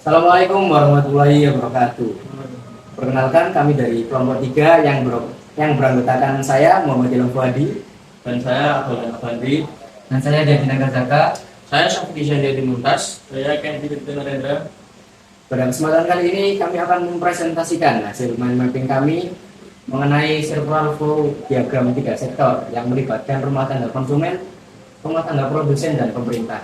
Assalamualaikum warahmatullahi wabarakatuh. Perkenalkan, kami dari kelompok 3 yang beranggotakan saya Muhammad Ilham Fuadi Dan saya Abdul Abandi. Dan saya Devina Gazaka. Saya Syafiq Syahdi Muntas. Saya Kendi Tirtanarendra. Pada kesempatan kali ini kami akan mempresentasikan hasil mind mapping kami mengenai circular flow diagram 3 sektor yang melibatkan rumah tangga konsumen, rumah tangga produsen, dan pemerintah.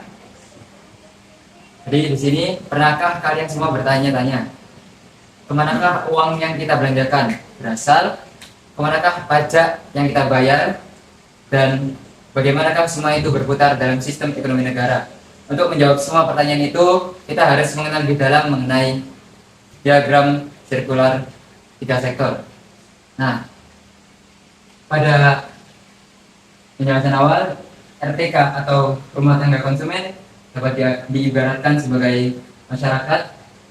Jadi di sini pernahkah kalian semua bertanya-tanya, kemanakah uang yang kita belanjakan berasal, kemanakah pajak yang kita bayar, dan bagaimanakah semua itu berputar dalam sistem ekonomi negara? Untuk menjawab semua pertanyaan itu, kita harus mengenal lebih dalam mengenai diagram sirkular 3 sektor. Nah, pada penjelasan awal, RTK atau rumah tangga konsumen dapat diibaratkan sebagai masyarakat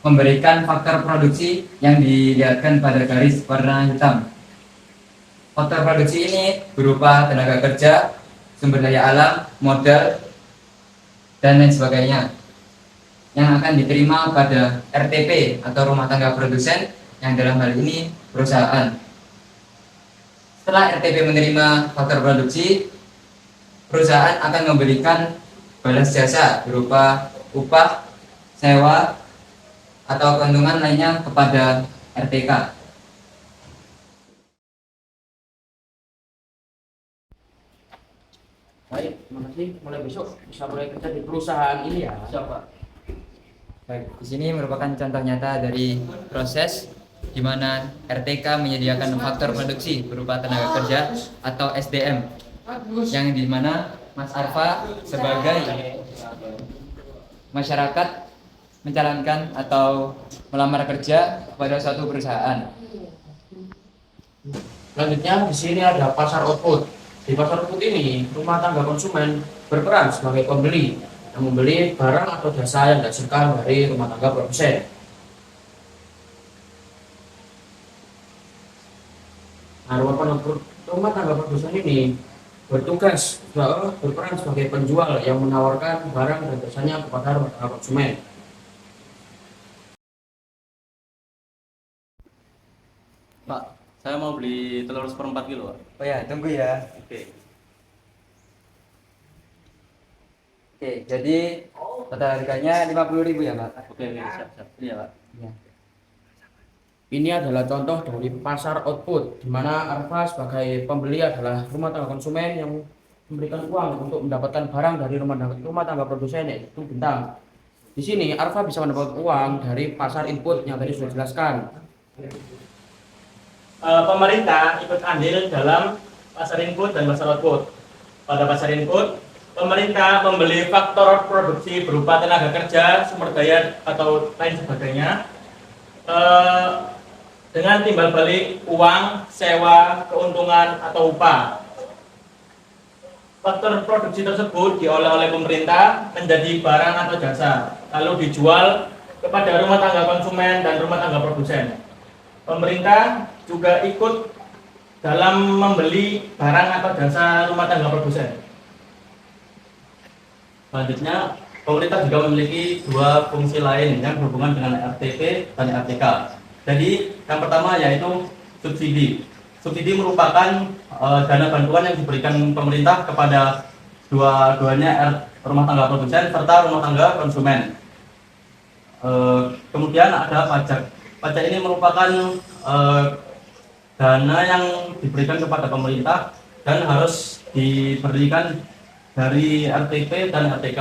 memberikan faktor produksi yang dilihatkan pada garis warna hitam. Faktor produksi ini berupa tenaga kerja, sumber daya alam, modal, dan lain sebagainya yang akan diterima pada RTP atau rumah tangga produsen, yang dalam hal ini perusahaan. Setelah RTP menerima faktor produksi, perusahaan akan memberikan balas jasa berupa upah, sewa, atau keuntungan lainnya kepada RTK. Baik, terima kasih. Mulai besok bisa mulai kerja di perusahaan ini ya. Siapa? Baik, di sini merupakan contoh nyata dari proses di mana RTK menyediakan faktor produksi berupa tenaga kerja atau SDM, yang di mana Mas Arfa sebagai masyarakat mencalonkan atau melamar kerja kepada suatu perusahaan. Selanjutnya di sini ada pasar output. Di pasar output ini, rumah tangga konsumen berperan sebagai pembeli yang membeli barang atau jasa yang dihasilkan dari rumah tangga produsen. Nah, rumah tangga produsen ini berperan sebagai penjual yang menawarkan barang dan jasanya kepada rumah tangga konsumen. Pak, saya mau beli telur seperempat kilo, Pak. Oh ya, tunggu ya. Oke. Oke, jadi total harganya 50.000 ya, Pak? Oke, siap. Iya, Pak. Ya. Ini adalah contoh dari pasar output, di mana Arfa sebagai pembeli adalah rumah tangga konsumen yang memberikan uang untuk mendapatkan barang dari rumah tangga produsen, yaitu bintang. Di sini Arfa bisa mendapatkan uang dari pasar input yang tadi sudah dijelaskan. Pemerintah ikut andil dalam pasar input dan pasar output. Pada pasar input, pemerintah membeli faktor produksi berupa tenaga kerja, sumber daya, atau lain sebagainya dengan timbal balik uang, sewa, keuntungan, atau upah. Faktor produksi tersebut diolah oleh pemerintah menjadi barang atau jasa, lalu dijual kepada rumah tangga konsumen dan rumah tangga produsen. Pemerintah juga ikut dalam membeli barang atau jasa rumah tangga produsen. Selanjutnya, pemerintah juga memiliki dua fungsi lain yang berhubungan dengan RTP dan RTK. Jadi, yang pertama yaitu subsidi. Subsidi merupakan dana bantuan yang diberikan pemerintah kepada dua-duanya rumah tangga produsen serta rumah tangga konsumen. Kemudian ada pajak. Pajak ini merupakan dana yang diberikan kepada pemerintah dan harus diberikan dari RTP dan RTK.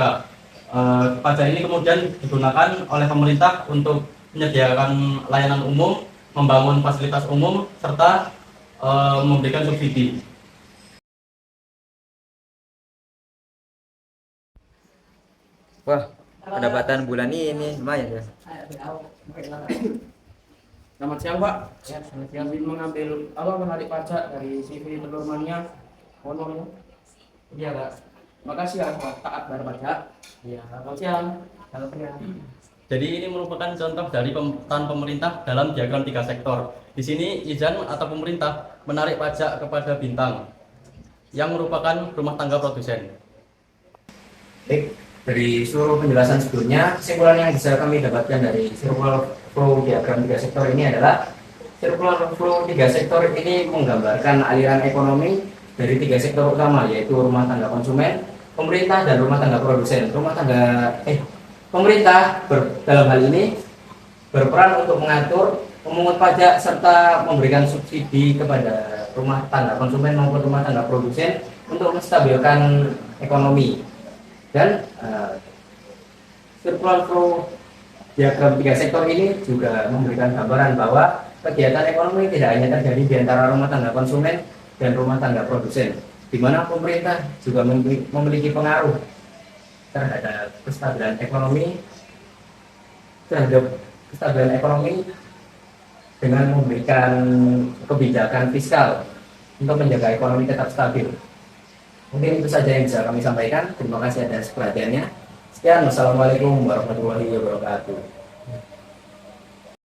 Pajak ini kemudian digunakan oleh pemerintah untuk menyediakan layanan umum, membangun fasilitas umum, serta memberikan subsidi. Wah, pendapatan bulan ini lumayan ya. Selamat siang, Pak. Ya, selamat siang. Mengambil menarik pajak dari CV telur mania. Honornya. Iya, Pak. Makasih ya, Pak. Taat bayar pajak. Iya, selamat siang. Selamat siang. Jadi ini merupakan contoh dari peran pemerintah dalam diagram 3 sektor. Di sini Izan atau pemerintah menarik pajak kepada Bintang yang merupakan rumah tangga produsen. Baik, dari seluruh penjelasan sebelumnya, kesimpulan yang bisa kami dapatkan dari circular flow diagram tiga sektor ini adalah circular flow tiga sektor ini menggambarkan aliran ekonomi dari tiga sektor utama, yaitu rumah tangga konsumen, pemerintah, dan rumah tangga produsen. Pemerintah dalam hal ini berperan untuk mengatur, memungut pajak, serta memberikan subsidi kepada rumah tangga konsumen maupun rumah tangga produsen untuk menstabilkan ekonomi. Dan circular flow diagram tiga sektor ini juga memberikan gambaran bahwa kegiatan ekonomi tidak hanya terjadi di antara rumah tangga konsumen dan rumah tangga produsen, di mana pemerintah juga memiliki pengaruh terhadap kestabilan ekonomi dengan memberikan kebijakan fiskal untuk menjaga ekonomi tetap stabil. Mungkin itu saja yang bisa kami sampaikan. Terima kasih atas perhatiannya. Sekian, wassalamualaikum warahmatullahi wabarakatuh.